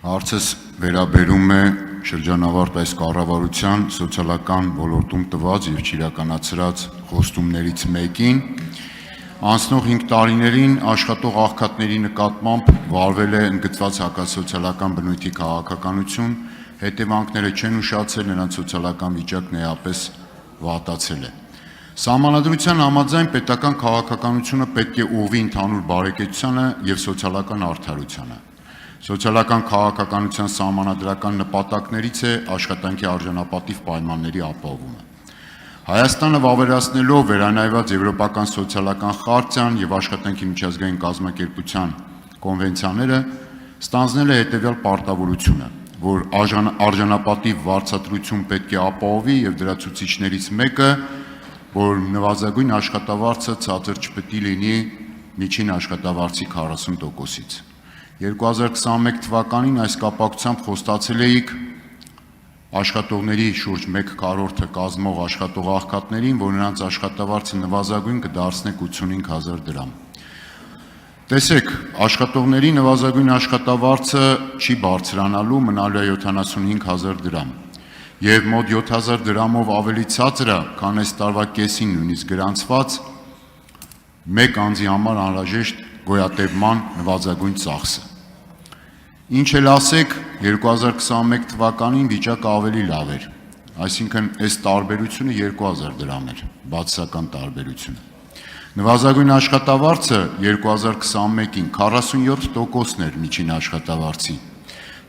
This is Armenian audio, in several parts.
Հարցս վերաբերում է շրջանավարտ այս կառավարության սոցիալական ոլորտում տված և չիրականացրած խոստումներից մեկին։ Անցնող 5 տարիներին աշխատող աղքատների նկատմամբ վարվել է ընդգծված հակասոցիալական բնույթի քաղաքականություն, հետևանքները չեն ուշացել, նրանց սոցիալական վիճակն էապես վատացել է։ Սահմանադրության համաձայն պետական քաղաքականությունը պետք է ուղղվի ընդհանուր բարեկեցությանը և սոցիալական արդարությանը։ Սոցիալական քաղաքականության սահմանադրական նպատակներից է աշխատանքի արժանապատիվ պայմանների ապահովումը։ Հայաստանը վավերացնելով վերանայված եվրոպական սոցիալական խարտիան և աշխատանքի միջազգային կազմակերպության կոնվենցիաները ստանձնել է հետևյալ պարտավորությունը, որ արժանապատիվ վարձատրություն պետք է ապահովի և դրա ցուցիչներից մեկը, որ նվազագույն աշխատավարձը ցածր չպետք է լինի միջին աշխատավարձի 40%-ից։ 2021 թվականին այս կապակցությամբ խոստացել էիք աշխատողների շուրջ 1/4-ը կազմող աշխատող աղքատներին, որ նրանց աշխատավարձը նվազագույն կդարձնեք 85,000 դրամ։ Տեսեք, աշխատողների նվազագույն աշխատավարձը չի բարձրանալու, մնալու է 75,000 դրամ, և մոտ 7,000 դրամով ավելի ցածր է, քան այս տարվա կեսին նույնիսկ գրանցված մեկ անձի համար անհրաժեշտ գոյատևման նվազագույն ծախսը։ Ինչ էլ ասեք, 2021 թվականին վիճակը ավելի լավ էր, այսինքն այս տարբերությունը 2000 դրամ էր, բացասական տարբերությունը։ Նվազագույն աշխատավարձը 2021-ին 47%-ն էր միջին աշխատավարձի։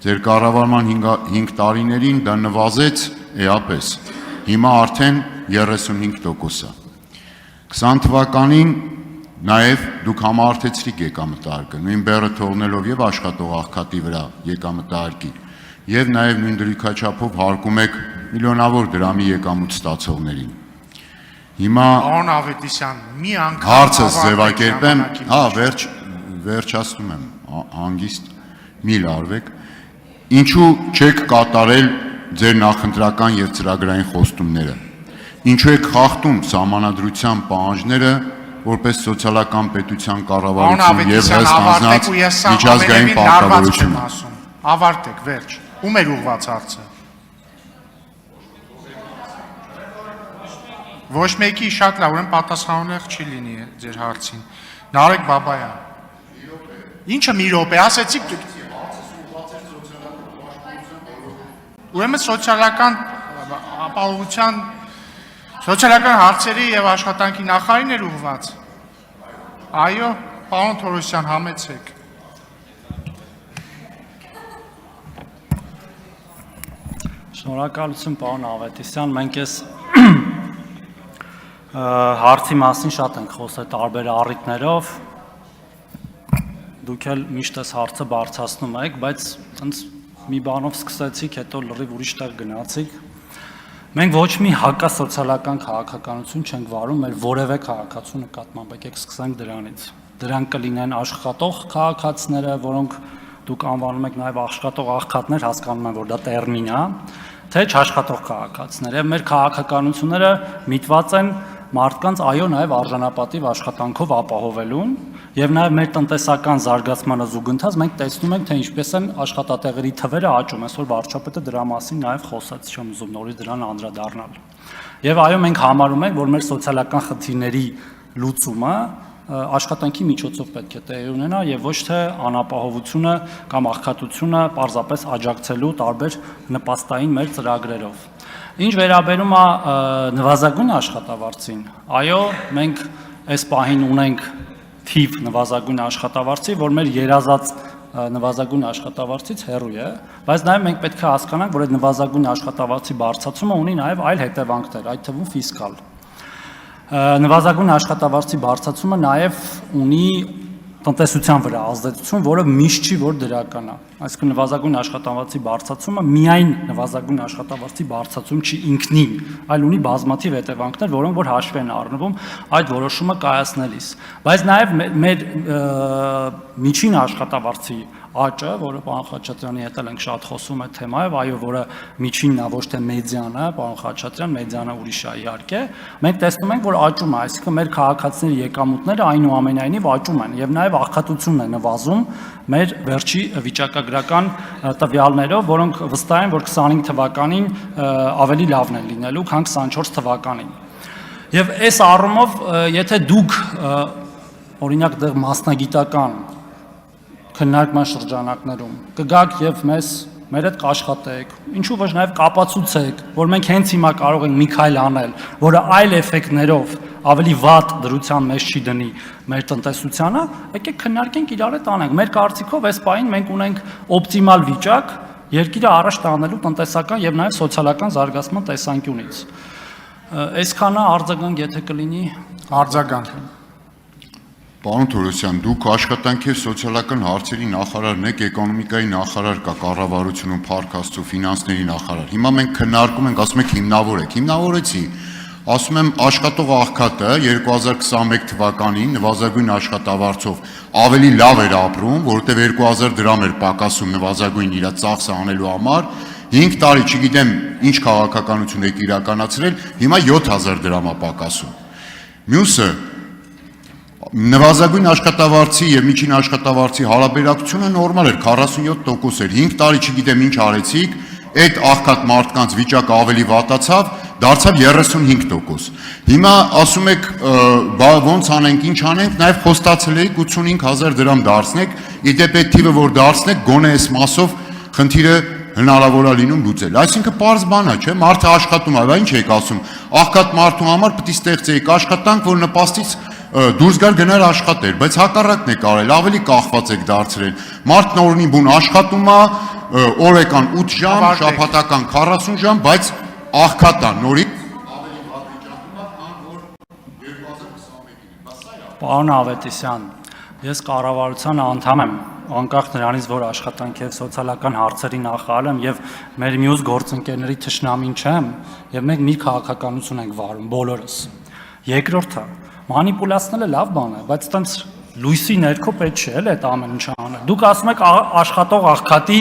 Ձեր կառավարման 5 տարիներին դա նվազեց էապես, հիմա արդեն 35% է։ 20 թվականին նաև դուք համահարթեցրիք եկամտարկը, նույն բեռը թողնելով և աշխատող աղքատի վրա եկամտարկի, և նաև նույն դրույքաչափով հարկում եք միլիոնավոր դրամի եկամուտ ստացողներին։ Հիմա Պարոն Ավետիսյան, մի անգամ հարցս ձևակերպեմ, վերջացնում եմ, հանգիստ մի լարվեք, ինչու չեք կատարել ձեր նախընտրական և ծրագրային խոստումները, ինչու եք խախտում սահմանադրության պահանջները, որպես սոցիալական պետության կառավարություն և հստանձնած միջազգային պարտավորությունը։ Ավարտեք, վերջ, ում էր ուղղված հարցը։ Ոչ մեկի շատ լավ, ուրեմն պատասխանող չի լինի ձեր հարցին։ Նարեկ Բաբայան։ Ինչը մի րոպե, ասեցիք ուրեմն սոցիալական ապահովության Սոցիալական հարցերի և աշխատանքի նախարարին էր ուղղված։ Այո, պարոն Թորոսյան, համեցեք։ Շնորհակալություն, պարոն Ավետիսյան, մենք այս հարցի մասին շատ ենք խոսել տարբեր առիթներով, դուք էլ միշտ այս հարցը բարձրացնում եք, բայց մի բանով սկսեցիք, հետո լրիվ ուրիշ տեղ գնացիք։ Մենք ոչ մի հակասոցիալական քաղաքականություն չենք վարում մեր որևէ քաղաքացու նկատմամբ, եկեք սկսենք դրանից։ Դրանք կլինեն աշխատող քաղաքացիները, որոնք դուք անվանում եք նաև աշխատող աղքատներ, հասկանում եմ, որ դա տերմին է, թե չաշխատող քաղաքացիներ, եւ մեր քաղաքականությունները միտված են մարդկանց այո նաև արժանապատիվ աշխատանքով ապահովելուն եւ նաև մեր տնտեսական զարգացմանը զուգընթաց մենք տեսնում ենք թե ինչպես են աշխատատեղերի թվերը աճում, այսօր վարչապետը դրա մասին նաև խոսեց, չեմ ուզում նորից դրան անդրադառնալ։ Եվ այո մենք համարում ենք, որ մեր սոցիալական խնդիրների լուծումը աշխատանքի միջոցով պետք է տեղի ունենա եւ ոչ թե անապահովությունը կամ աղքատությունը պարզապես աջակցելու տարբեր նպաստային մեր ծրագրերով։ Ինչ վերաբերում է նվազագույն աշխատավարձին, այո, մենք այս պահին ունենք թիվ նվազագույն աշխատավարձի, որ մեր երազած նվազագույն աշխատավարձից հեռու է, բայց նաև մենք պետք է հասկանանք, որ այդ նվազագույն աշխատավարձի բարձրացումը ունի նաև այլ հետևանքներ, այդ թվում ֆիսկալ։ Նվազագույն աշխատավարձի բարձրացումը նաև ունի տնտեսության վրա ազդեցություն, որը միշտ չի, որ դրական է։ Այսինքն նվազագույն աշխատավարձի բարձրացումը միայն նվազագույն աշխատավարձի բարձրացում չի ինքնին, այլ ունի բազմաթիվ հետևանքներ, որոնք որ հաշվի են առնվում այդ որոշումը կայացնելիս։ Բայց նաև մեր միջին աշխատավարձի աճը, որը պարոն Խաչատրյանի հետ էլ ենք շատ խոսում այդ թեմայով, այո, որը միջինն է, ոչ թե մեդիան է, պարոն Խաչատրյան, մեդիանը ուրիշ է իհարկե, մենք տեսնում ենք, որ աճում է, այսինքն մեր քաղաքացիների եկամուտները այնուամենայնիվ աճում են եւ նաեւ աղքատությունն է նվազում մեր վերջի վիճակագրական տվյալներով, որոնք վստահ են, որ 25 թվականին ավելի լավն են լինելու, քան 24 թվականին։ Եվ այս առումով, եթե դուք օրինակ դեռ մասնագիտական քննարկման շրջանակներում կգաք եւ մեր հետ կաշխատեք, ինչու ոչ նաև կապացուցեք, որ մենք հենց հիմա կարող ենք մի քայլ անել, որը այլ էֆեկտներով ավելի վատ դրության մեջ չի դնի մեր տնտեսությանը, եկեք քննարկենք իրար հետ անենք։ Մեր կարծիքով այս պահին մենք ունենք օպտիմալ վիճակ երկիրը առաջ տանելու տնտեսական եւ նաև սոցիալական զարգացման տեսանկյունից։ Այսքանը արձագանք եթե կլինի, արձագանք։ Պարոն Թորոսյան, դուք աշխատանքի եւ սոցիալական հարցերի նախարարն եք, էկոնոմիկայի նախարար կա, կառավարությունում Փառք Աստծո ֆինանսների նախարար։ Հիմա մենք քննարկում ենք, ասում եք հիմնավորեք։ Հիմնավորեցի, ասում եմ աշխատող աղքատը 2021 թվականին նվազագույն աշխատավարձով ավելի լավ էր ապրում, որովհետեւ 2000 դրամ էր պակասում նվազագույն իր ծախսը անելու համար, 5 տարի, չգիտեմ, ինչ քաղաքականություն եք իրականացրել, հիմա 7000 դրամ է պակասում։ Մյուսը նվազագույն աշխատավարձի եւ միջին աշխատավարձի հարաբերակցությունը նորմալ էր, 47% էր, 5 տարի չգիտեմ ինչ արեցիք, այդ աղքատ մարդկանց վիճակը ավելի վատացավ, դարձավ 35%։ Հիմա ասում եք, ոնց անենք, ինչ անենք, նաեւ խոստացել եք 85000 դրամ դարձնեք, իդեպ այդ թիվը որ դարձնեք, գոնե այս մասով խնդիրը հնարավոր է լինում լուծել։ Այսինքն պարզ բան է, չէ՞, մարդը աշխատում է, ինչ եք ասում, աղքատ մարդու համար պետք է ստեղծեիք աշխատանք, որ նպաստից դուրս գար գնար աշխատել, բայց հակառակն է կարել, ավելի կախված եք դարձրել։ Մարդն օրինի բուն աշխատում է, օրական 8 ժամ, շաբաթական 40 ժամ, բայց աղքատ է, նորից ավելի վատ վիճակում է, քան որ 2021-ին։ Պարոն Ավետիսյան, ես կառավարության անդամ եմ, անկախ նրանից, որ աշխատանքի եւ սոցիալական հարցերի նախարար եմ եւ մեր մյուս գործընկերների թշնամին չեմ, եւ մենք մի քաղաքականություն ենք վարում բոլորս։ Երկրորդը, մանիպուլացնելը լավ բան է, բայց այտենց լույսի ներքո պետք չէ էլ այդ ամեն ինչը անել։ Դուք ասում եք աշխատող աղքատի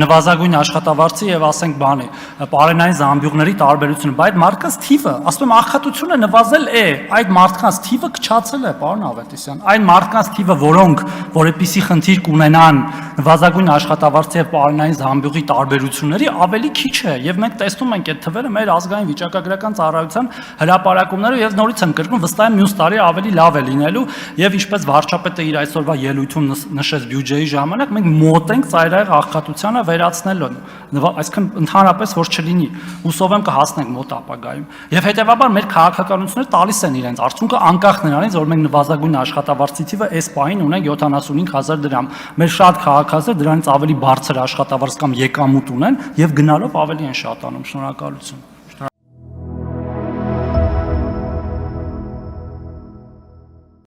նվազագույն աշխատավարձի եւ ասենք բանի, պարենային զամբյուղների տարբերությունը, բայց մարդկանց թիվը, ասում եմ աղքատությունը նվազել է, այդ մարդկանց թիվը քչացել է, պարոն Ավետիսյան։ Այն մարդկանց թիվը, որոնք որ այդպիսի խնդիր կունենան նվազագույն աշխատավարձի եւ պարենային զամբյուղի տարբերությունների ավելի քիչ է եւ մենք տեսնում ենք այդ թվերը մեր ազգային վիճակագրական ծառայության հրապարակումներով եւ նորից եմ կրկնում, վստահ եմ մյուս տարի ավելի լավ է լինելու եւ ինչպես վարչապետը իր այսօրվա ելույթում նշեց բյուջեի ժամանակ, մենք մոտ ենք ծայրահեղ աղքատությանը վերացնելուն, այսինքն ընդհանրապես որ չլինի, հուսով եմ կհասնենք մոտ ապագայում։ Եվ հետեւաբար մեր քաղաքականությունները տալիս են իրենց արդյունքը անկախ նրանից, որ մենք նվազագույն աշխատավարձի թիվը այս պահին ունենք 75000 դրամ։ Մեր շատ քաղաքացիներ դրանից ավելի բարձր աշխատավարձ կամ եկամուտ ունեն եւ գնալով ավելի են շատանում։ Շնորհակալություն։